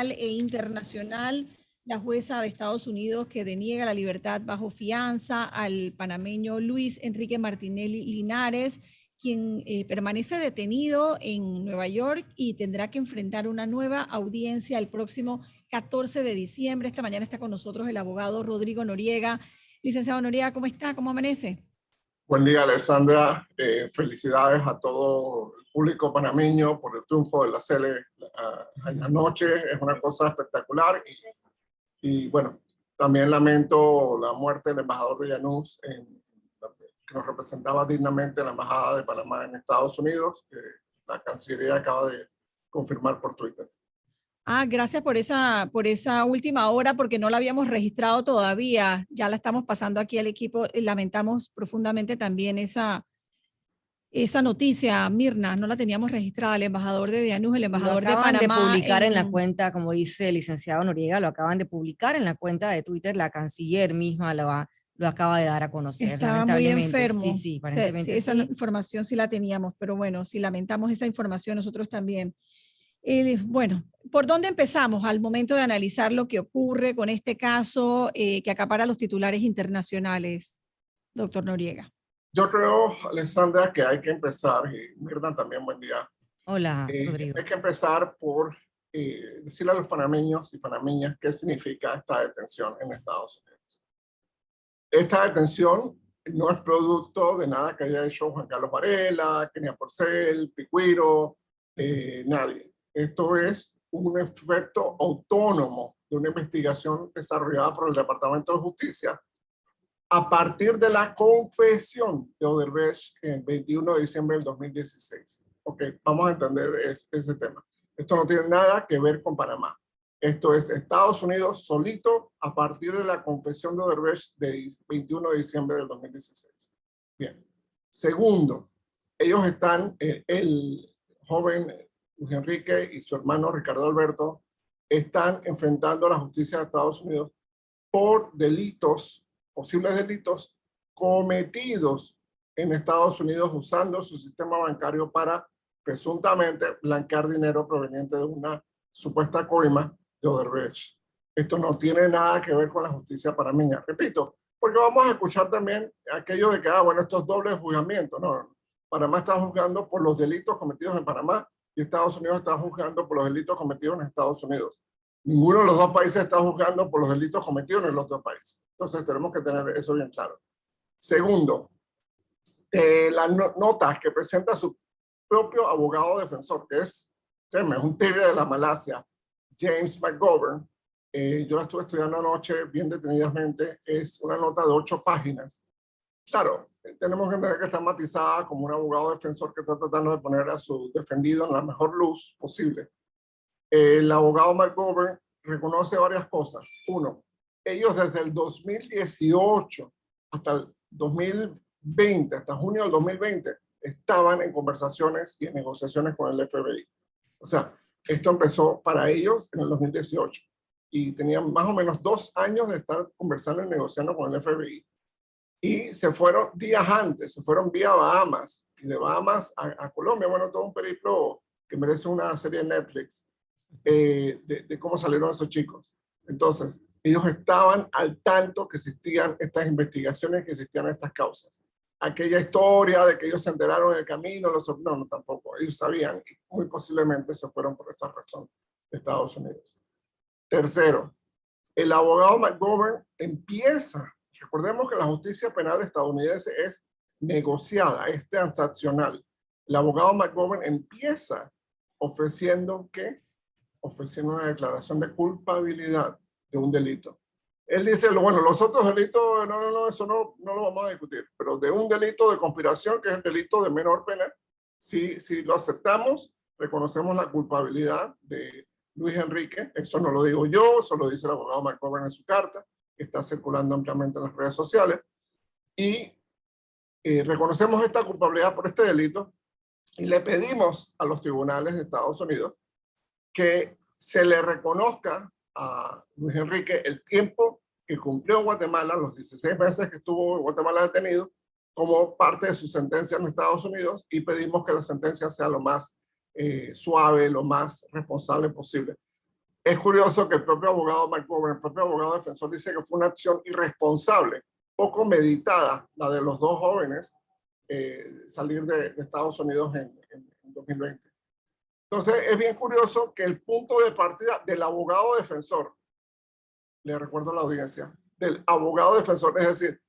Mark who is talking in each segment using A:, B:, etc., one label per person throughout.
A: e internacional, la jueza de Estados Unidos que deniega la libertad bajo fianza al panameño Luis Enrique Martinelli Linares, quien permanece detenido en Nueva York y tendrá que enfrentar una nueva audiencia el próximo 14 de diciembre. Esta mañana está con nosotros el abogado Rodrigo Noriega. Licenciado Noriega, ¿cómo está? ¿Cómo amanece?
B: Buen día, Alessandra. Felicidades a todo el público panameño por el triunfo de la Sele anoche. Es una cosa espectacular. Y bueno, también lamento la muerte del embajador de Janus, que nos representaba dignamente en la Embajada de Panamá en Estados Unidos. La Cancillería acaba de confirmar por Twitter.
A: Gracias por esa última hora, porque no la habíamos registrado todavía. Ya la estamos pasando aquí al equipo. Lamentamos profundamente también esa noticia, Mirna. No la teníamos registrada. El embajador de Janus, el embajador de Panamá.
C: Lo acaban de publicar en la cuenta, como dice el licenciado Noriega, lo acaban de publicar en la cuenta de Twitter. La canciller misma lo acaba de dar a conocer.
A: Estaba muy enfermo.
C: Sí, aparentemente
A: sí, esa información sí la teníamos, pero bueno, si lamentamos esa información, nosotros también. Bueno, ¿por dónde empezamos al momento de analizar lo que ocurre con este caso que acapara los titulares internacionales, doctor Noriega?
B: Yo creo, Alessandra, que hay que empezar, y Mirna también, buen día.
C: Hola, Rodrigo.
B: Hay que empezar por decirle a los panameños y panameñas qué significa esta detención en Estados Unidos. Esta detención no es producto de nada que haya hecho Juan Carlos Varela, Kenia Porcel, Picuiro, nadie. Esto es un efecto autónomo de una investigación desarrollada por el Departamento de Justicia a partir de la confesión de Odebrecht en el 21 de diciembre del 2016. Ok, vamos a entender ese tema. Esto no tiene nada que ver con Panamá. Esto es Estados Unidos solito a partir de la confesión de Odebrecht del 21 de diciembre del 2016. Bien. Segundo, ellos están, el joven Luis Enrique y su hermano Ricardo Alberto están enfrentando a la justicia de Estados Unidos por delitos, posibles delitos cometidos en Estados Unidos usando su sistema bancario para presuntamente blanquear dinero proveniente de una supuesta coima de Odebrecht. Esto no tiene nada que ver con la justicia panameña. Repito, porque vamos a escuchar también aquello de que, bueno, estos dobles juzgamientos. No, Panamá está juzgando por los delitos cometidos en Panamá y Estados Unidos está juzgando por los delitos cometidos en Estados Unidos. Ninguno de los dos países está juzgando por los delitos cometidos en los dos países. Entonces tenemos que tener eso bien claro. Segundo, las notas que presenta su propio abogado defensor, que es un tigre de la Malasia, James McGovern, yo la estuve estudiando anoche bien detenidamente, es una nota de 8 páginas. Claro, tenemos que entender que está matizada como un abogado defensor que está tratando de poner a su defendido en la mejor luz posible. El abogado McGovern reconoce varias cosas. Uno, ellos desde el 2018 hasta el 2020, hasta junio del 2020, estaban en conversaciones y en negociaciones con el FBI. O sea, esto empezó para ellos en el 2018 y tenían más o menos 2 años de estar conversando y negociando con el FBI. Y se fueron días antes, se fueron vía Bahamas, y de Bahamas a Colombia. Bueno, todo un periplo que merece una serie de Netflix de cómo salieron esos chicos. Entonces, ellos estaban al tanto que existían estas investigaciones, que existían estas causas. Aquella historia de que ellos se enteraron en el camino, no, tampoco. Ellos sabían y muy posiblemente se fueron por esa razón de Estados Unidos. Tercero, el abogado McGovern empieza. Recordemos que la justicia penal estadounidense es negociada, es transaccional. El abogado McGovern empieza ofreciendo una declaración de culpabilidad de un delito. Él dice, bueno, los otros delitos, no, eso no lo vamos a discutir, pero de un delito de conspiración, que es el delito de menor pena, si lo aceptamos, reconocemos la culpabilidad de Luis Enrique. Eso no lo digo yo, eso lo dice el abogado McGovern en su carta, que está circulando ampliamente en las redes sociales, y reconocemos esta culpabilidad por este delito y le pedimos a los tribunales de Estados Unidos que se le reconozca a Luis Enrique el tiempo que cumplió en Guatemala, los 16 meses que estuvo en Guatemala detenido, como parte de su sentencia en Estados Unidos, y pedimos que la sentencia sea lo más suave, lo más responsable posible. Es curioso que el propio abogado McGovern, el propio abogado defensor, dice que fue una acción irresponsable, poco meditada, la de los dos jóvenes salir de Estados Unidos en 2020. Entonces, es bien curioso que el punto de partida del abogado defensor, le recuerdo a la audiencia, del abogado defensor, es decir,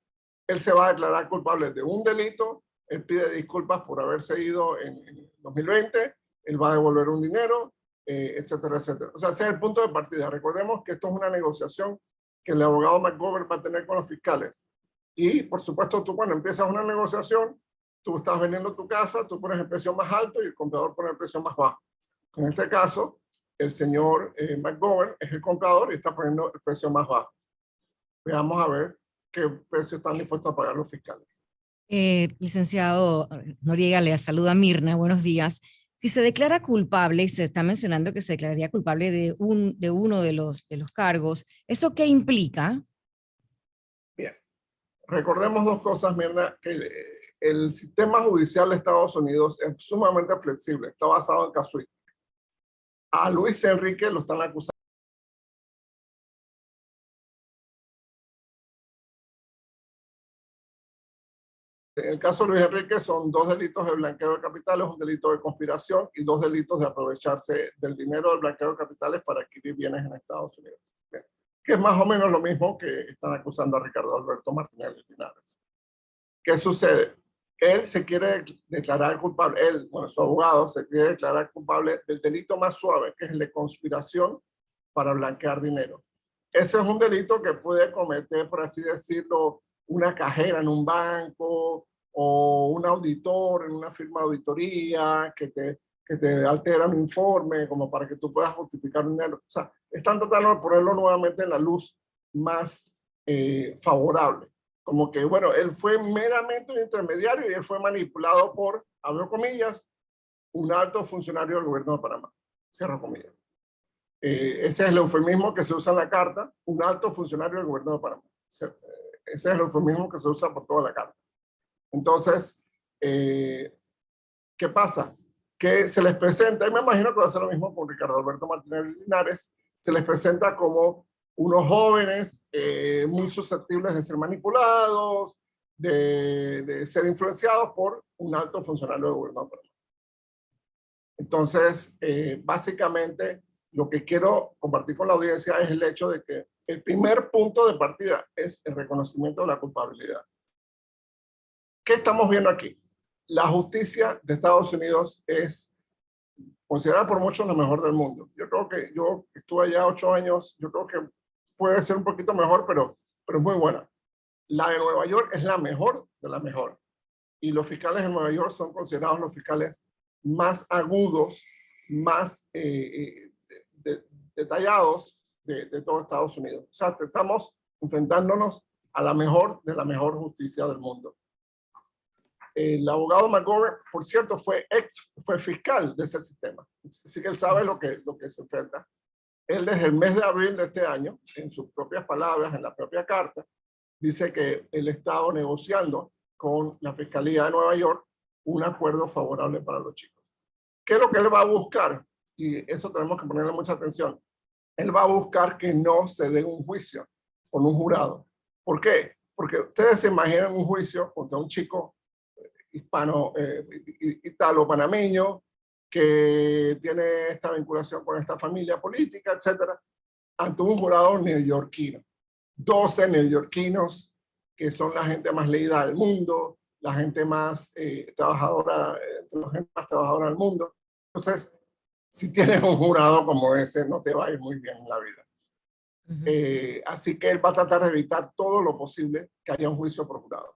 B: él se va a declarar culpable de un delito, él pide disculpas por haberse ido en 2020, él va a devolver un dinero, etcétera, etcétera. O sea, ese es el punto de partida. Recordemos que esto es una negociación que el abogado McGovern va a tener con los fiscales. Y, por supuesto, tú cuando empiezas una negociación, tú estás vendiendo tu casa, tú pones el precio más alto y el comprador pone el precio más bajo. En este caso, el señor McGovern es el comprador y está poniendo el precio más bajo. Veamos a ver qué precio están dispuestos a pagar los fiscales.
C: Licenciado Noriega, le saluda Mirna, buenos días. Si se declara culpable, y se está mencionando que se declararía culpable de uno de los cargos, ¿eso qué implica?
B: Bien, recordemos dos cosas, Mirna, que el sistema judicial de Estados Unidos es sumamente flexible, está basado en casuística. A Luis Enrique lo están acusando. En el caso de Luis Enrique son 2 delitos de blanqueo de capitales, un delito de conspiración y 2 delitos de aprovecharse del dinero del blanqueo de capitales para adquirir bienes en Estados Unidos. Bien. Que es más o menos lo mismo que están acusando a Ricardo Alberto Martinelli Linares. ¿Qué sucede? Él se quiere declarar culpable, él, bueno, su abogado se quiere declarar culpable del delito más suave, que es el de conspiración para blanquear dinero. Ese es un delito que puede cometer, por así decirlo, una cajera en un banco o un auditor en una firma de auditoría que te altera un informe como para que tú puedas justificar dinero. O sea, están tratando de ponerlo nuevamente en la luz más favorable. Como que, bueno, él fue meramente un intermediario y él fue manipulado por, abro comillas, un alto funcionario del gobierno de Panamá. Cierro comillas. Ese es el eufemismo que se usa en la carta, un alto funcionario del gobierno de Panamá. Ese es el eufemismo que se usa por toda la carta. Entonces, ¿qué pasa? Que se les presenta, y me imagino que va a ser lo mismo con Ricardo Alberto Martinelli Linares, se les presenta como unos jóvenes muy susceptibles de ser manipulados, de ser influenciados por un alto funcionario del gobierno de Panamá. Entonces, básicamente, lo que quiero compartir con la audiencia es el hecho de que el primer punto de partida es el reconocimiento de la culpabilidad. ¿Qué estamos viendo aquí? La justicia de Estados Unidos es considerada por muchos la mejor del mundo. Yo creo que yo estuve allá 8 años, yo creo que puede ser un poquito mejor, pero es muy buena. La de Nueva York es la mejor de la mejor. Y los fiscales de Nueva York son considerados los fiscales más agudos, más detallados de todo Estados Unidos. O sea, estamos enfrentándonos a la mejor de la mejor justicia del mundo. El abogado McGovern, por cierto, fue fiscal de ese sistema. Así que él sabe lo que se enfrenta. Él desde el mes de abril de este año, en sus propias palabras, en la propia carta, dice que él estaba negociando con la Fiscalía de Nueva York un acuerdo favorable para los chicos. ¿Qué es lo que él va a buscar? Y eso tenemos que ponerle mucha atención. Él va a buscar que no se dé un juicio con un jurado. ¿Por qué? Porque ustedes se imaginan un juicio contra un chico italo-panameño que tiene esta vinculación con esta familia política, etcétera, ante un jurado neoyorquino. 12 neoyorquinos que son la gente más leída del mundo, la gente más trabajadora, la gente más trabajadora del mundo. Entonces, si tienes un jurado como ese, no te va a ir muy bien en la vida. Así que él va a tratar de evitar todo lo posible que haya un juicio por jurado.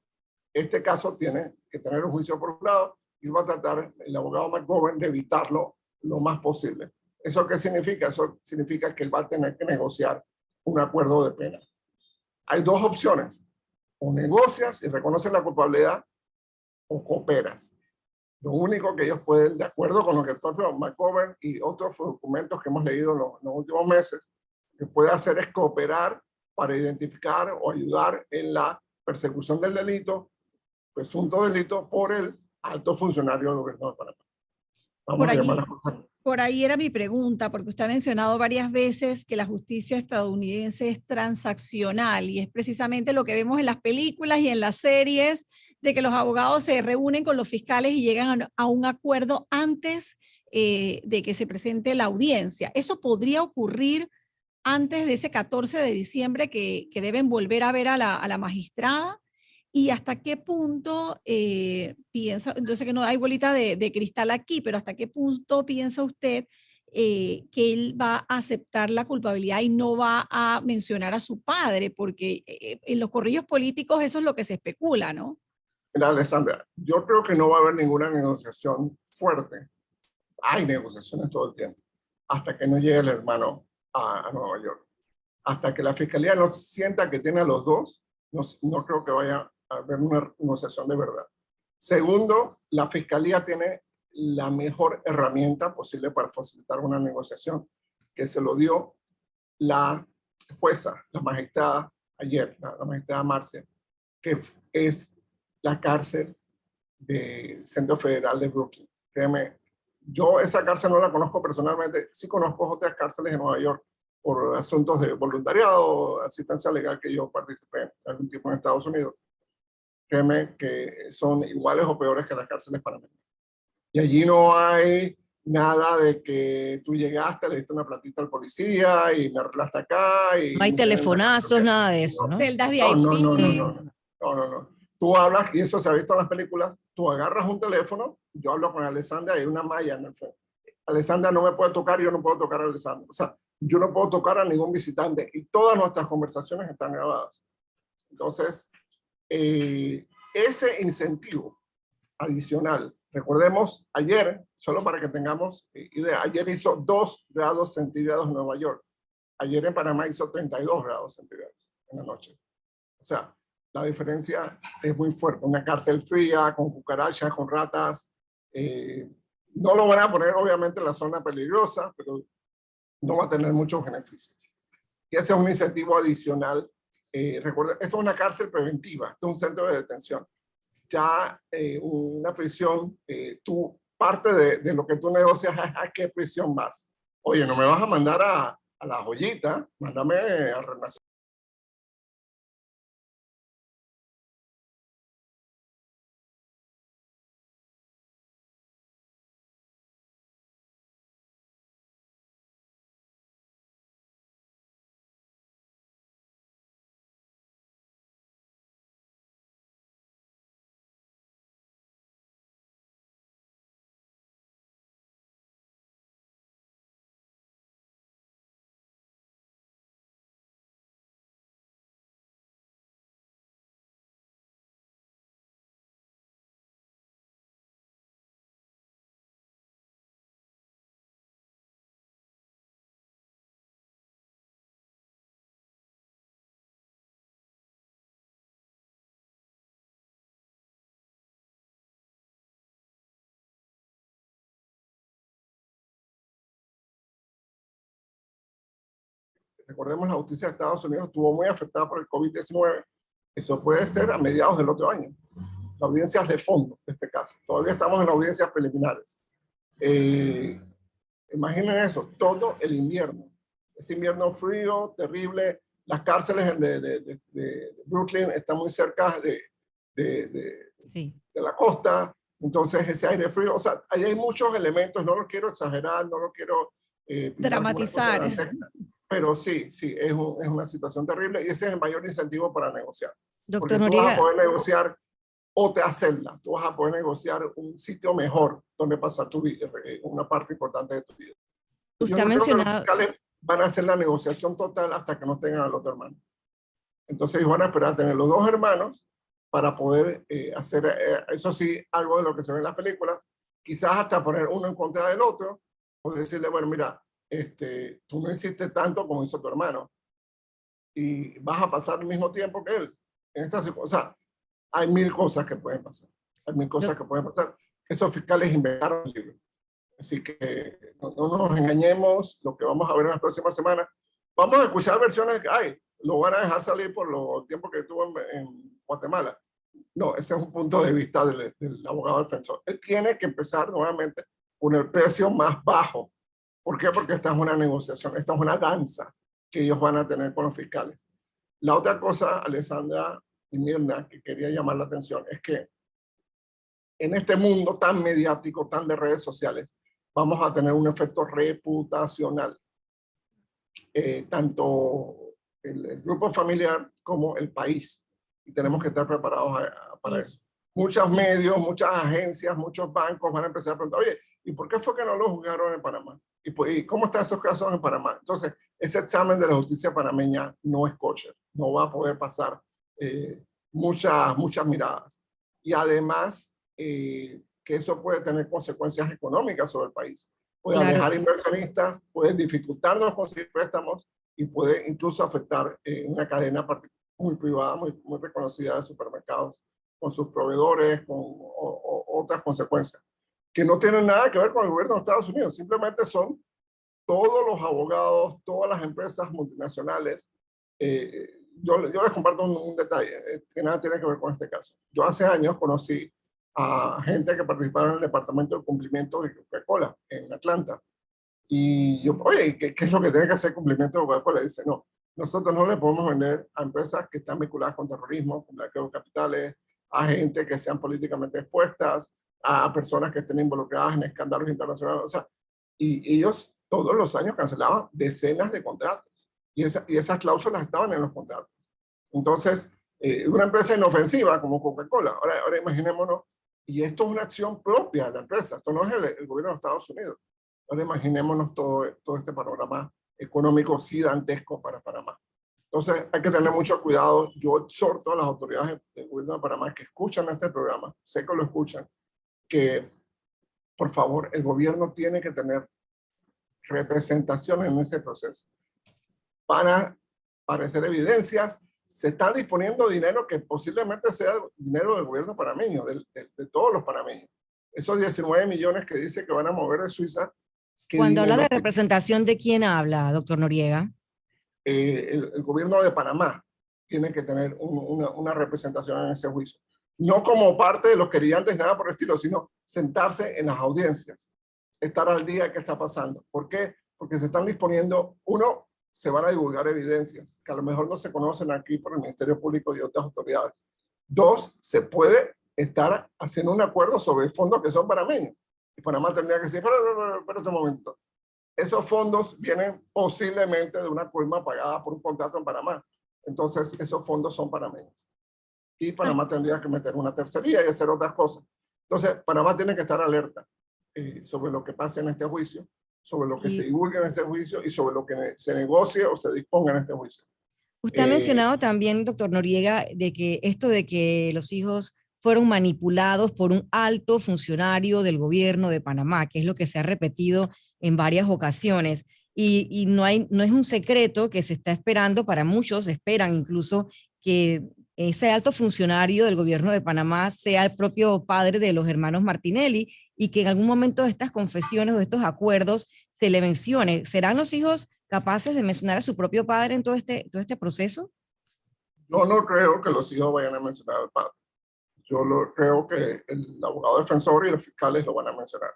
B: Este caso tiene que tener un juicio por jurado y va a tratar el abogado McGovern de evitarlo lo más posible. ¿Eso qué significa? Eso significa que él va a tener que negociar un acuerdo de pena. Hay 2 opciones. O negocias y reconoces la culpabilidad o cooperas. Lo único que ellos pueden, de acuerdo con lo que el propio McGovern y otros documentos que hemos leído en los últimos meses, que puede hacer es cooperar para identificar o ayudar en la persecución del delito, presunto delito, por el alto funcionario del gobierno de Panamá. Vamos a llamar a
A: Por ahí era mi pregunta, porque usted ha mencionado varias veces que la justicia estadounidense es transaccional y es precisamente lo que vemos en las películas y en las series, de que los abogados se reúnen con los fiscales y llegan a un acuerdo antes de que se presente la audiencia. ¿Eso podría ocurrir antes de ese 14 de diciembre que deben volver a ver a la magistrada? ¿Y hasta qué punto piensa, yo sé que no hay bolita de cristal aquí, pero hasta qué punto piensa usted que él va a aceptar la culpabilidad y no va a mencionar a su padre? Porque en los corrillos políticos eso es lo que se especula, ¿no?
B: Mira, Alessandra, yo creo que no va a haber ninguna negociación fuerte. Hay negociaciones todo el tiempo, hasta que no llegue el hermano a Nueva York. Hasta que la fiscalía no sienta que tiene a los dos, no creo que vaya a haber una negociación de verdad. Segundo, la fiscalía tiene la mejor herramienta posible para facilitar una negociación, que se lo dio la jueza, la magistrada ayer, la magistrada Marcia, que es la cárcel del Centro Federal de Brooklyn. Créeme, yo esa cárcel no la conozco personalmente, sí conozco otras cárceles en Nueva York por asuntos de voluntariado, asistencia legal que yo participé algún tiempo en Estados Unidos. Créeme que son iguales o peores que las cárceles panameñas. Y allí no hay nada de que tú llegaste, le diste una platita al policía y me arreglaste acá. Y
C: No hay telefonazos, nada de eso, ¿no?
A: Celdas
B: no,
A: VIP.
B: no. Tú hablas, y eso se ha visto en las películas, tú agarras un teléfono, yo hablo con Alessandra y hay una malla en el frente. Alessandra no me puede tocar, yo no puedo tocar a Alessandra. O sea, yo no puedo tocar a ningún visitante y todas nuestras conversaciones están grabadas. Entonces, ese incentivo adicional, recordemos, ayer, solo para que tengamos idea, ayer hizo 2 grados centígrados en Nueva York. Ayer en Panamá hizo 32 grados centígrados en la noche. O sea, la diferencia es muy fuerte. Una cárcel fría, con cucarachas, con ratas. No lo van a poner, obviamente, en la zona peligrosa, pero no va a tener muchos beneficios. Y ese es un incentivo adicional. Recuerda, esto es una cárcel preventiva, esto es un centro de detención. Ya una prisión, tú, parte de lo que tú negocias es a qué prisión vas. Oye, no me vas a mandar a la Joyita, mándame a Renacer. Recordemos, la justicia de Estados Unidos estuvo muy afectada por el COVID-19. Eso puede ser a mediados del otro año. Las audiencias de fondo, en este caso. Todavía estamos en audiencias preliminares. Imaginen eso, todo el invierno. Ese invierno frío, terrible. Las cárceles de Brooklyn están muy cerca
C: Sí.
B: de la costa. Entonces, ese aire frío, o sea, ahí hay muchos elementos. No lo quiero exagerar, no lo quiero
A: Dramatizar.
B: Pero sí, es una situación terrible y ese es el mayor incentivo para negociar.
C: Doctor
B: Porque tú vas a
C: Noriega,
B: poder negociar otra celda, tú vas a poder negociar un sitio mejor donde pasar tu vida, una parte importante de tu vida.
C: usted
B: Yo
C: ha
B: no creo que los
C: mencionado,
B: fiscales van a hacer la negociación total hasta que no tengan al otro hermano. Entonces ellos van a esperar a tener los 2 hermanos para poder hacer, eso sí, algo de lo que se ve en las películas, quizás hasta poner uno en contra del otro, o decirle, bueno, mira, tú no hiciste tanto como hizo tu hermano y vas a pasar el mismo tiempo que él. En esta, o sea, hay 1000 cosas que pueden pasar. Hay 1000 cosas que pueden pasar. Esos fiscales inventaron el libro. Así que no nos engañemos, lo que vamos a ver en las próximas semanas. Vamos a escuchar versiones que hay. Lo van a dejar salir por los tiempos que estuvo en Guatemala. No, ese es un punto de vista del abogado defensor. Él tiene que empezar nuevamente con el precio más bajo ¿Por qué? Porque esta es una negociación, esta es una danza que ellos van a tener con los fiscales. La otra cosa, Alessandra y Mirna, que quería llamar la atención, es que en este mundo tan mediático, tan de redes sociales, vamos a tener un efecto reputacional. Tanto el grupo familiar como el país. Y tenemos que estar preparados para eso. Muchos medios, muchas agencias, muchos bancos van a empezar a preguntar, oye, ¿y por qué fue que no lo juzgaron en Panamá? ¿Y cómo están esos casos en Panamá? Entonces, ese examen de la justicia panameña no es kosher, no va a poder pasar muchas miradas. Y además, que eso puede tener consecuencias económicas sobre el país. Puede alejar inversionistas, puede dificultarnos conseguir préstamos y puede incluso afectar una cadena muy privada, muy reconocida de supermercados, con sus proveedores, con otras consecuencias, que no tienen nada que ver con el gobierno de Estados Unidos, simplemente son todos los abogados, todas las empresas multinacionales. Yo les comparto un detalle que nada tiene que ver con este caso. Yo hace años conocí a gente que participaba en el departamento de cumplimiento de Coca-Cola en Atlanta. Y yo, oye, ¿qué es lo que tiene que hacer cumplimiento de Coca-Cola? Dice, no, nosotros no le podemos vender a empresas que están vinculadas con terrorismo, con blanqueo de capitales, a gente que sean políticamente expuestas, a personas que estén involucradas en escándalos internacionales. O sea, y ellos todos los años cancelaban decenas de contratos. Y esas cláusulas estaban en los contratos. Entonces, una empresa inofensiva como Coca-Cola, ahora imaginémonos, y esto es una acción propia de la empresa, esto no es el gobierno de Estados Unidos. Ahora imaginémonos todo este panorama económico sí dantesco para Panamá. Entonces hay que tener mucho cuidado. Yo exhorto a las autoridades del gobierno de Panamá que escuchan este programa, sé que lo escuchan, que por favor el gobierno tiene que tener representación en ese proceso. Para aparecer evidencias, se está disponiendo dinero que posiblemente sea dinero del gobierno panameño, de todos los panameños. Esos 19 millones que dice que van a mover de Suiza.
C: Cuando habla de representación, ¿de quién habla, doctor Noriega?
B: El gobierno de Panamá tiene que tener una representación en ese juicio. No como parte de los querellantes, nada por el estilo, sino sentarse en las audiencias, estar al día de qué está pasando. ¿Por qué? Porque se están disponiendo, uno, se van a divulgar evidencias que a lo mejor no se conocen aquí por el Ministerio Público y otras autoridades. Dos, se puede estar haciendo un acuerdo sobre fondos que son panameños. Y Panamá tendría que decir, espera un momento. Esos fondos vienen posiblemente de una coima pagada por un contrato en Panamá. Entonces, esos fondos son panameños. Y Panamá tendría que meter una tercería y hacer otras cosas. Entonces, Panamá tiene que estar alerta sobre lo que pasa en este juicio, sobre lo que se divulga en este juicio y sobre lo que se negocie o se disponga en este juicio.
C: Usted ha mencionado también, doctor Noriega, de que esto de que los hijos fueron manipulados por un alto funcionario del gobierno de Panamá, que es lo que se ha repetido en varias ocasiones. Y no es un secreto que se está esperando, para muchos esperan incluso que ese alto funcionario del gobierno de Panamá sea el propio padre de los hermanos Martinelli y que en algún momento de estas confesiones o de estos acuerdos se le mencione. ¿Serán los hijos capaces de mencionar a su propio padre en todo este proceso?
B: Yo no creo que los hijos vayan a mencionar al padre. Yo creo que el abogado defensor y los fiscales lo van a mencionar.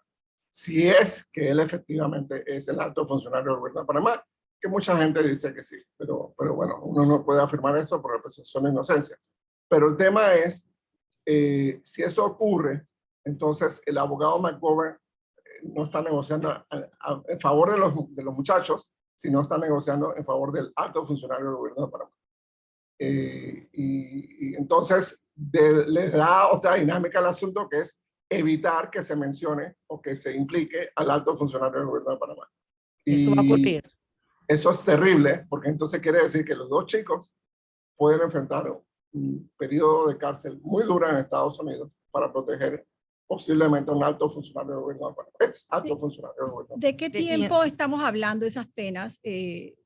B: Si es que él efectivamente es el alto funcionario del gobierno de Panamá, que mucha gente dice que sí, pero bueno, uno no puede afirmar eso por la presunción de inocencia. Pero el tema es, si eso ocurre, entonces el abogado McGovern no está negociando en favor de los muchachos, sino está negociando en favor del alto funcionario del gobierno de Panamá. Y entonces le da otra dinámica al asunto, que es evitar que se mencione o que se implique al alto funcionario del gobierno de Panamá.
C: Eso va a ocurrir.
B: Eso es terrible, porque entonces quiere decir que los dos chicos pueden enfrentar un periodo de cárcel muy duro en Estados Unidos para proteger posiblemente a un alto funcionario del gobierno de Panamá. Ex alto funcionario del gobierno.
A: ¿De qué tiempo estamos hablando de esas penas? De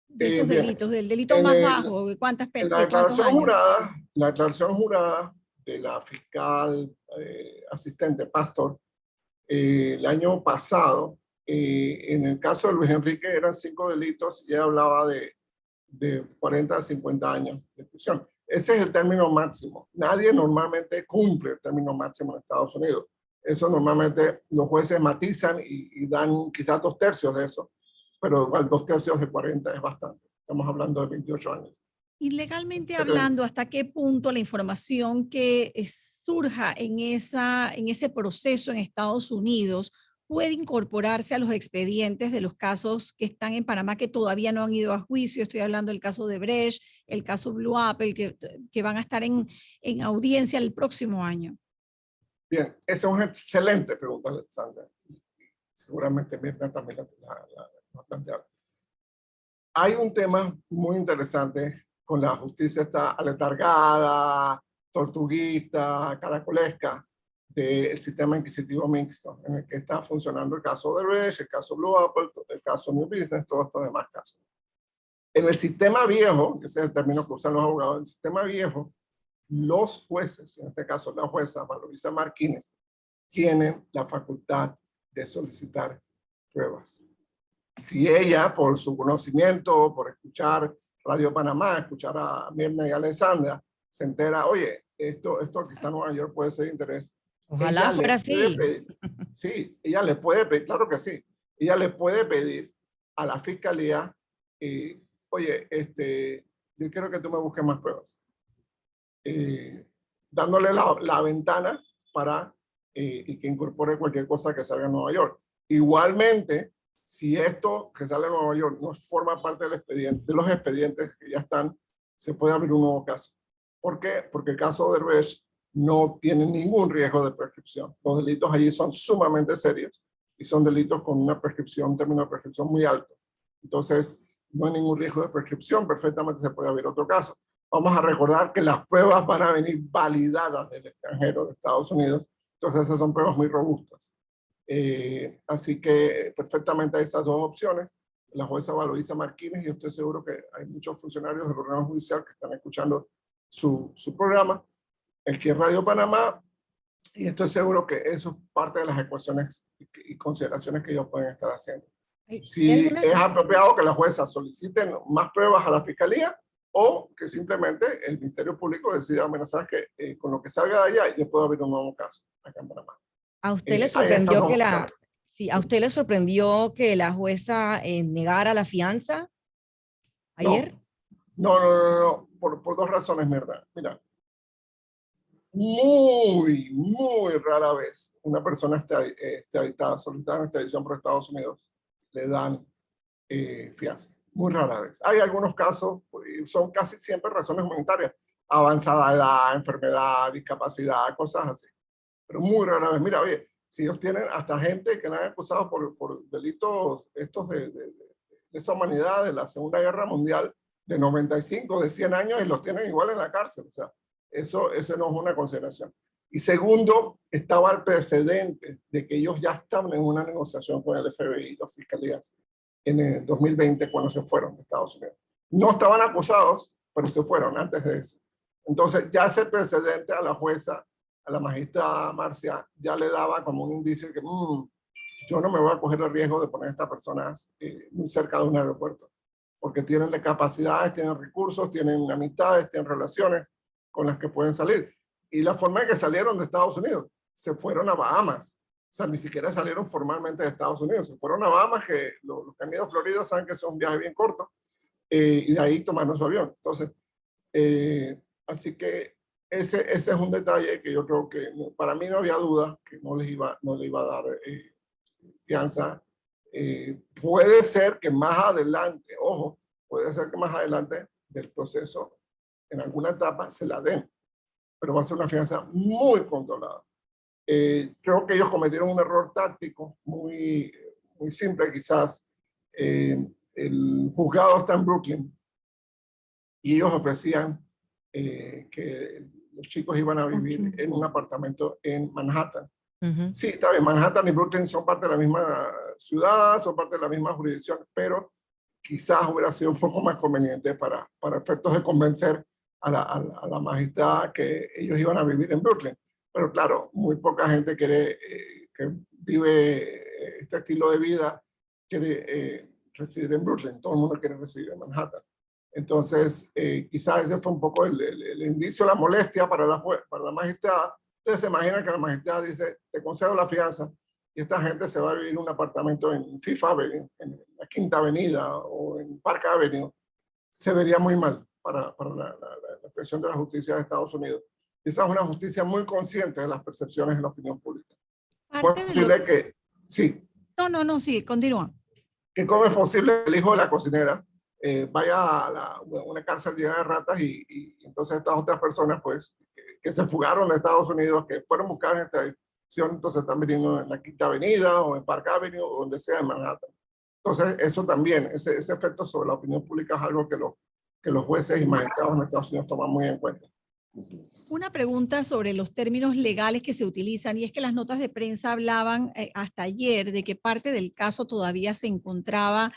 A: esos delitos, del delito más bajo, ¿cuántas penas?
B: La declaración jurada de la fiscal asistente Pastor el año pasado, en el caso de Luis Enrique eran 5 delitos y ella hablaba de 40 a 50 años de prisión. Ese es el término máximo. Nadie normalmente cumple el término máximo en Estados Unidos. Eso normalmente los jueces matizan y dan quizás 2/3 de eso, pero igual 2/3 de 40 es bastante. Estamos hablando de 28 años.
A: Y legalmente hablando, ¿hasta qué punto la información que surja en ese proceso en Estados Unidos puede incorporarse a los expedientes de los casos que están en Panamá que todavía no han ido a juicio? Estoy hablando del caso de Brecht, el caso Blue Apple, que van a estar en audiencia el próximo año.
B: Bien, esa es una excelente pregunta, Alexandra. Seguramente Mirna también la va a plantear. Hay un tema muy interesante con la justicia está aletargada, tortuguista, caracolesca del sistema inquisitivo mixto, en el que está funcionando el caso de Brecht, el caso Blue Apple, el caso New Business, todos estos demás casos. En el sistema viejo, que ese es el término que usan los abogados, en el sistema viejo, los jueces, en este caso la jueza Valoisa Martínez, tienen la facultad de solicitar pruebas. Si ella, por su conocimiento, por escuchar Radio Panamá, escuchar a Mirna y a Alessandra, se entera, oye, esto que está en Nueva York puede ser de interés.
C: Ojalá fuera así.
B: Sí, ella le puede pedir, claro que sí, ella le puede pedir a la fiscalía, oye, yo quiero que tú me busques más pruebas. Dándole la ventana para y que incorpore cualquier cosa que salga en Nueva York. Igualmente, si esto que sale en Nueva York no forma parte del expediente, de los expedientes que ya están, se puede abrir un nuevo caso. ¿Por qué? Porque el caso de Brecht no tiene ningún riesgo de prescripción. Los delitos allí son sumamente serios y son delitos con una prescripción, un término de prescripción muy alto. Entonces, no hay ningún riesgo de prescripción, perfectamente se puede abrir otro caso. Vamos a recordar que las pruebas van a venir validadas del extranjero, de Estados Unidos, entonces esas son pruebas muy robustas. Así que perfectamente hay esas dos opciones. La jueza Valoisa Martínez, y yo estoy seguro que hay muchos funcionarios del órgano judicial que están escuchando su programa, el que es Radio Panamá, y estoy seguro que eso es parte de las ecuaciones y consideraciones que ellos pueden estar haciendo. Si es apropiado que la jueza solicite más pruebas a la fiscalía o que simplemente el Ministerio Público decida amenazar que con lo que salga de allá yo puedo abrir un nuevo caso acá en Panamá.
C: ¿A usted le sorprendió a usted le sorprendió que la jueza negara la fianza ayer?
B: No. Por dos razones, mierda. Mira, muy rara vez una persona solicitada en extradición por Estados Unidos le dan fianza. Muy rara vez. Hay algunos casos, son casi siempre razones humanitarias, avanzada edad, enfermedad, discapacidad, cosas así. Pero muy rara vez. Mira, oye, si ellos tienen hasta gente que la han acusado por delitos estos de esa humanidad de la Segunda Guerra Mundial, de 95, de 100 años, y los tienen igual en la cárcel. O sea, eso no es una consideración. Y segundo, estaba el precedente de que ellos ya estaban en una negociación con el FBI y las fiscalías en el 2020 cuando se fueron de Estados Unidos. No estaban acusados, pero se fueron antes de eso. Entonces ya ese precedente a la jueza, a la magistrada Marcia, ya le daba como un indicio de que yo no me voy a coger el riesgo de poner a estas personas muy cerca de un aeropuerto, porque tienen capacidades, tienen recursos, tienen amistades, tienen relaciones con las que pueden salir. Y la forma en que salieron de Estados Unidos, se fueron a Bahamas. O sea, ni siquiera salieron formalmente de Estados Unidos, se fueron a Bahamas, que los que han ido a Florida saben que es un viaje bien corto, y de ahí tomaron su avión. Entonces, así que ese es un detalle que yo creo que para mí no había duda que no le iba a dar fianza. Puede ser que más adelante, ojo, puede ser que más adelante del proceso, en alguna etapa se la den, pero va a ser una fianza muy controlada. Creo que ellos cometieron un error táctico muy simple quizás. El juzgado está en Brooklyn y ellos ofrecían que los chicos iban a vivir en un apartamento en Manhattan. Sí, está bien, Manhattan y Brooklyn son parte de la misma ciudad, son parte de la misma jurisdicción, pero quizás hubiera sido un poco más conveniente para efectos de convencer a la magistrada que ellos iban a vivir en Brooklyn. Pero claro, muy poca gente que vive este estilo de vida quiere residir en Brooklyn, todo el mundo quiere residir en Manhattan. Entonces, quizás ese fue un poco el indicio, la molestia para la magistrada Ustedes se imaginan que la magistrada dice, te concedo la fianza, y esta gente se va a vivir en un apartamento en Fifth Avenue, en la Quinta Avenida o en Park Avenue. Se vería muy mal para la expresión de la justicia de Estados Unidos. Esa es una justicia muy consciente de las percepciones de la opinión pública. ¿Cómo es posible que, sí?
A: No, sí, continúa.
B: Que cómo es posible que el hijo de la cocinera vaya a una cárcel llena de ratas y entonces estas otras personas, pues, que se fugaron de Estados Unidos, que fueron a buscar esta edición, entonces están viviendo en la Quinta Avenida o en Park Avenue o donde sea en Manhattan. Entonces, eso también, ese efecto sobre la opinión pública es algo que los jueces y magistrados en Estados Unidos toman muy en cuenta.
A: Una pregunta sobre los términos legales que se utilizan, y es que las notas de prensa hablaban hasta ayer de que parte del caso todavía se encontraba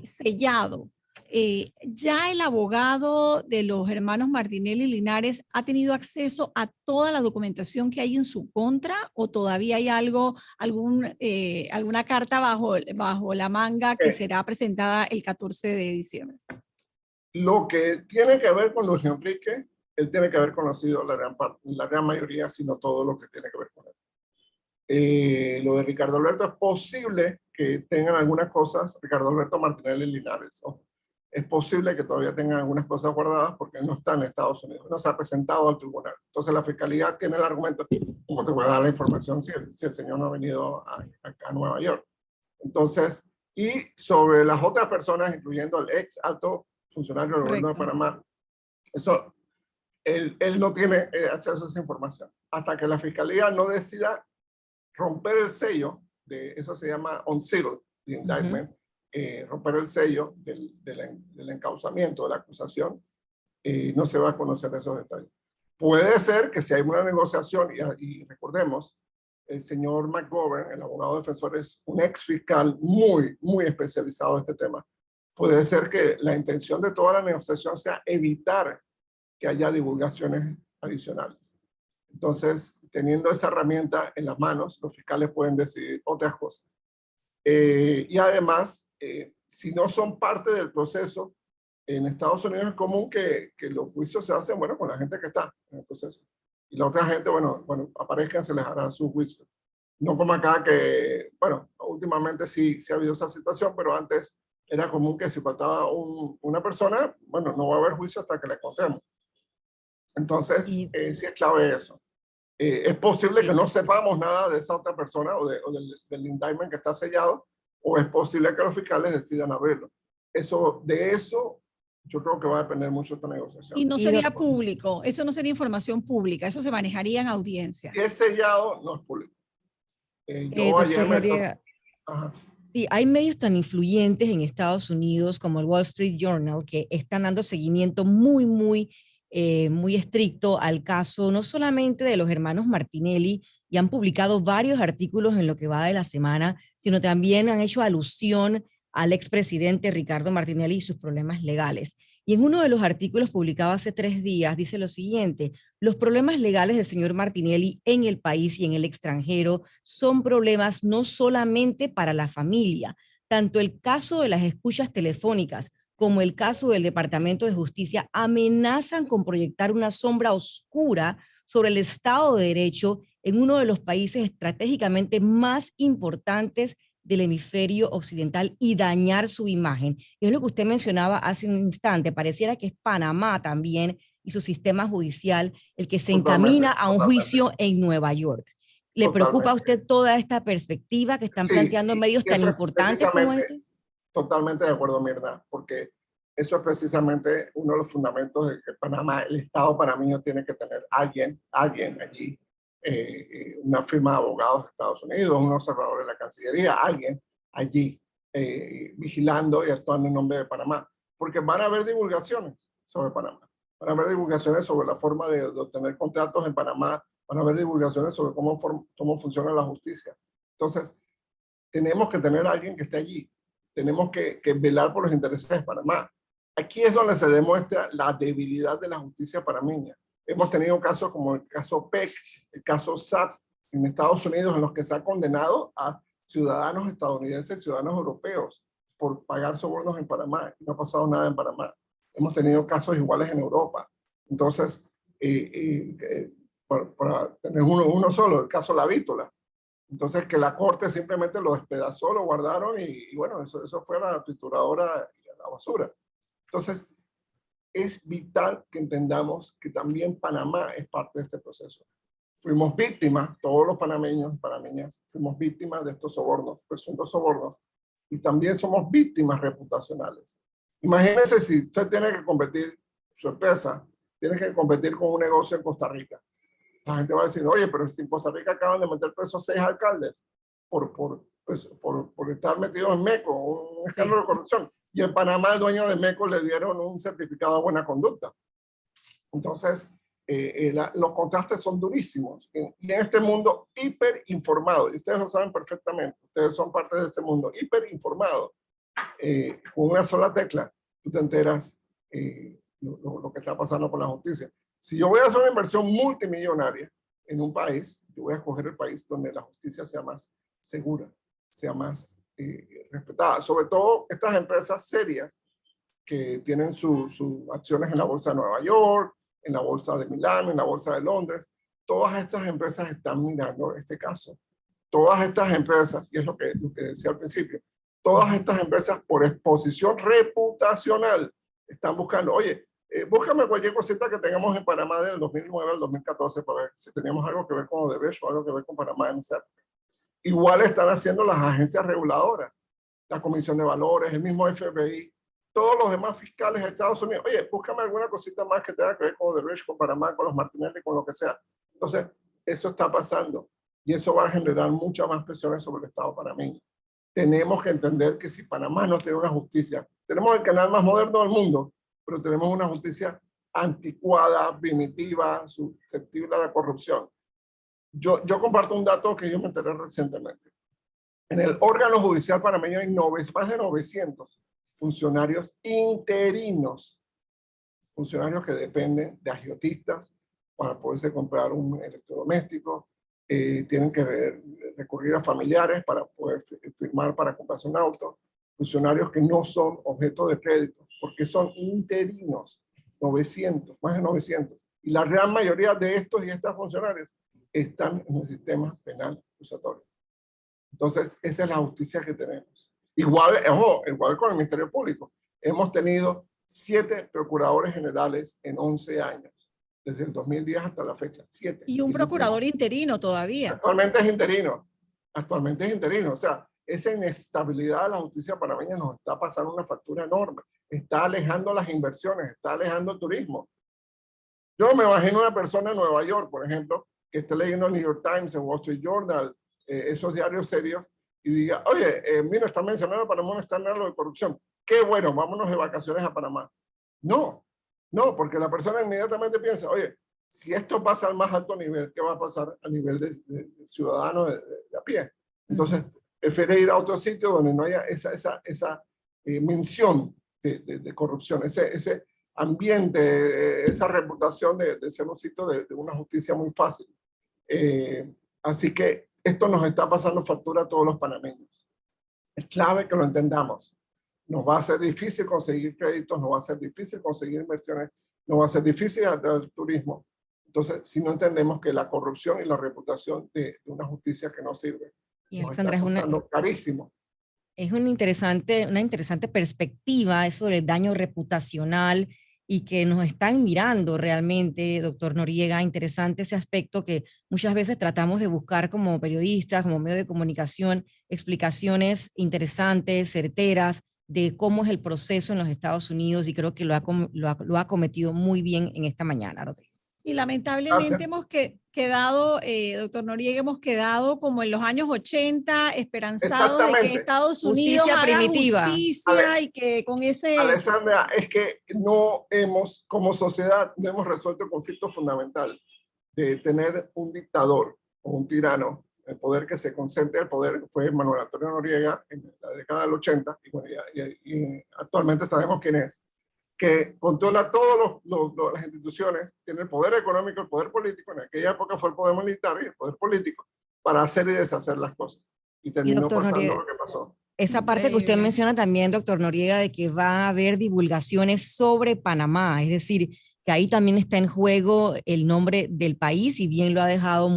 A: sellado. ¿Ya el abogado de los hermanos Martinelli Linares ha tenido acceso a toda la documentación que hay en su contra, o todavía hay alguna carta bajo la manga que será presentada el 14 de diciembre?
B: Lo que tiene que ver con Luis Enrique, él tiene que haber conocido la gran mayoría, sino todo lo que tiene que ver con él. Lo de Ricardo Alberto, es posible que tengan algunas cosas, Ricardo Alberto Martinelli Linares, ¿no? Es posible que todavía tengan algunas cosas guardadas porque él no está en Estados Unidos, no se ha presentado al tribunal. Entonces la fiscalía tiene el argumento, ¿cómo te voy a dar la información si el señor no ha venido acá a Nueva York? Entonces, y sobre las otras personas, incluyendo el ex alto funcionario del gobierno de Panamá, eso, él no tiene acceso a esa información. Hasta que la fiscalía no decida romper el sello, eso se llama unseal, the indictment, romper el sello del encauzamiento, de la acusación, no se va a conocer esos detalles. Puede ser que si hay una negociación, y recordemos, el señor McGovern, el abogado defensor, es un ex fiscal muy especializado en este tema. Puede ser que la intención de toda la negociación sea evitar que haya divulgaciones adicionales. Entonces, teniendo esa herramienta en las manos, los fiscales pueden decidir otras cosas. Y además, si no son parte del proceso, en Estados Unidos es común que los juicios se hacen, bueno, con la gente que está en el proceso. Y la otra gente, bueno, aparezcan, se les hará su juicio. No como acá que, bueno, últimamente sí ha habido esa situación, pero antes era común que si faltaba una persona, bueno, no va a haber juicio hasta que la encontremos. Entonces, sí es clave eso. Es posible que no sepamos nada de esa otra persona o del indictment que está sellado, o es posible que los fiscales decidan abrirlo. De eso yo creo que va a depender mucho de esta negociación.
A: Y no sería público, eso no sería información pública, eso se manejaría en audiencia.
B: Si es sellado, no es público.
C: Doctor Noriega, sí, hay medios tan influyentes en Estados Unidos como el Wall Street Journal que están dando seguimiento muy estricto al caso, no solamente de los hermanos Martinelli, y han publicado varios artículos en lo que va de la semana, sino también han hecho alusión al expresidente Ricardo Martinelli y sus problemas legales. Y en uno de los artículos publicado hace 3 días dice lo siguiente: los problemas legales del señor Martinelli en el país y en el extranjero son problemas no solamente para la familia. Tanto el caso de las escuchas telefónicas como el caso del Departamento de Justicia amenazan con proyectar una sombra oscura sobre el Estado de Derecho en uno de los países estratégicamente más importantes del hemisferio occidental y dañar su imagen. Y es lo que usted mencionaba hace un instante, pareciera que es Panamá también y su sistema judicial el que se encamina a un juicio en Nueva York. ¿Le preocupa a usted toda esta perspectiva que están planteando medios tan importantes como este?
B: Totalmente de acuerdo, Mirna, porque eso es precisamente uno de los fundamentos de que Panamá, el Estado panameño tiene que tener alguien allí, una firma de abogados de Estados Unidos, un observador de la Cancillería, alguien allí vigilando y actuando en nombre de Panamá, porque van a haber divulgaciones sobre Panamá, van a haber divulgaciones sobre la forma de obtener contratos en Panamá, van a haber divulgaciones sobre cómo funciona la justicia. Entonces, tenemos que tener a alguien que esté allí. Tenemos que velar por los intereses de Panamá. Aquí es donde se demuestra la debilidad de la justicia panameña. Hemos tenido casos como el caso PEC, el caso SAT en Estados Unidos, en los que se ha condenado a ciudadanos estadounidenses, ciudadanos europeos, por pagar sobornos en Panamá. No ha pasado nada en Panamá. Hemos tenido casos iguales en Europa. Entonces, para tener uno solo, el caso La Vítola. Entonces, que la corte simplemente lo despedazó, lo guardaron y bueno, eso fue a la trituradora y a la basura. Entonces, es vital que entendamos que también Panamá es parte de este proceso. Fuimos víctimas, todos los panameños y panameñas, fuimos víctimas de estos sobornos, presuntos sobornos, y también somos víctimas reputacionales. Imagínense si usted tiene que competir, su empresa tiene que competir con un negocio en Costa Rica. La gente va a decir, oye, pero en Costa Rica acaban de meter preso a 6 alcaldes por estar metidos en MECO, un escándalo de corrupción. Y en Panamá el dueño de MECO le dieron un certificado de buena conducta. Entonces, los contrastes son durísimos. Y en este mundo hiperinformado, y ustedes lo saben perfectamente, ustedes son parte de este mundo hiperinformado, con una sola tecla, tú te enteras lo que está pasando con la justicia. Si yo voy a hacer una inversión multimillonaria en un país, yo voy a escoger el país donde la justicia sea más segura, sea más respetada. Sobre todo estas empresas serias que tienen sus acciones en la bolsa de Nueva York, en la bolsa de Milán, en la bolsa de Londres. Todas estas empresas están mirando este caso. Todas estas empresas, y es lo que decía al principio, todas estas empresas por exposición reputacional están buscando, oye, búscame cualquier cosita que tengamos en Panamá del 2009 al 2014 para ver si teníamos algo que ver con Odebrecht o algo que ver con Panamá en esa época. Igual están haciendo las agencias reguladoras, la Comisión de Valores, el mismo FBI, todos los demás fiscales de Estados Unidos. Oye, búscame alguna cosita más que tenga que ver con Odebrecht, con Panamá, con los Martinelli, con lo que sea. Entonces, eso está pasando y eso va a generar muchas más presiones sobre el Estado panameño. Tenemos que entender que si Panamá no tiene una justicia, tenemos el canal más moderno del mundo, pero tenemos una justicia anticuada, primitiva, susceptible a la corrupción. Yo comparto un dato que yo me enteré recientemente. En el órgano judicial panameño hay más de 900 funcionarios interinos, funcionarios que dependen de agiotistas para poderse comprar un electrodoméstico, tienen que recurrir a familiares para poder firmar para comprarse un auto, funcionarios que no son objeto de crédito, porque son interinos, 900, más de 900. Y la gran mayoría de estos y estas funcionarios están en el sistema penal acusatorio. Entonces, esa es la justicia que tenemos. Igual con el Ministerio Público. Hemos tenido 7 procuradores generales en 11 años, desde el 2010 hasta la fecha, 7.
A: Y un procurador interino todavía.
B: Actualmente es interino. Actualmente es interino. O sea, esa inestabilidad de la justicia panameña nos está pasando una factura enorme. Está alejando las inversiones, está alejando el turismo. Yo me imagino una persona en Nueva York, por ejemplo, que esté leyendo el New York Times, el Wall Street Journal, esos diarios serios, y diga, oye, mira, están mencionando a Panamá un escándalo de corrupción. Qué bueno, vámonos de vacaciones a Panamá. No, porque la persona inmediatamente piensa, oye, si esto pasa al más alto nivel, ¿qué va a pasar a nivel de ciudadano de a pie? Entonces, prefiere ir a otro sitio donde no haya esa mención de corrupción, ese ambiente, esa reputación de ser un sitio de una justicia muy fácil. Así que esto nos está pasando factura a todos los panameños. Es clave que lo entendamos. Nos va a ser difícil conseguir créditos, nos va a ser difícil conseguir inversiones, nos va a ser difícil el turismo. Entonces, si no entendemos que la corrupción y la reputación de una justicia que no sirve,
C: y
B: nos
C: Alexandra,
B: está costando carísimo.
C: Es una interesante perspectiva sobre el daño reputacional y que nos están mirando realmente, doctor Noriega. Interesante ese aspecto que muchas veces tratamos de buscar como periodistas, como medio de comunicación, explicaciones interesantes, certeras, de cómo es el proceso en los Estados Unidos, y creo que lo ha cometido muy bien en esta mañana, Rodrigo.
A: Y lamentablemente hemos quedado, doctor Noriega, hemos quedado como en los años 80, esperanzados de que Estados Unidos
C: justicia
A: haga
C: primitiva.
A: Justicia y que con ese...
B: Alexandra, es que como sociedad, no hemos resuelto el conflicto fundamental de tener un dictador o un tirano. El poder que se concentre, el poder fue Manuel Antonio Noriega en la década del 80, y, bueno, y actualmente sabemos quién es, que controla todas las instituciones, tiene el poder económico, el poder político, en aquella época fue el poder militar y el poder político, para hacer y deshacer las cosas. Y terminó pasando Noriega, lo que pasó.
C: Esa parte que usted menciona también, doctor Noriega, de que va a haber divulgaciones sobre Panamá, es decir, que ahí también está en juego el nombre del país, y bien lo ha dejado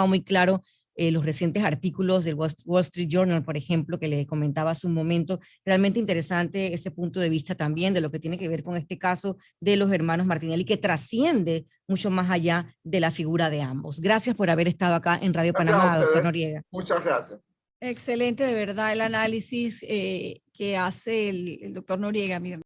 C: muy claro los recientes artículos del Wall Street Journal, por ejemplo, que le comentaba hace un momento. Realmente interesante ese punto de vista también de lo que tiene que ver con este caso de los hermanos Martinelli, que trasciende mucho más allá de la figura de ambos. Gracias por haber estado acá en Radio
B: Gracias
C: Panamá,
B: a
C: doctor
B: ustedes.
C: Noriega.
B: Muchas gracias.
A: Excelente, de verdad, el análisis que hace el doctor Noriega, Mirna.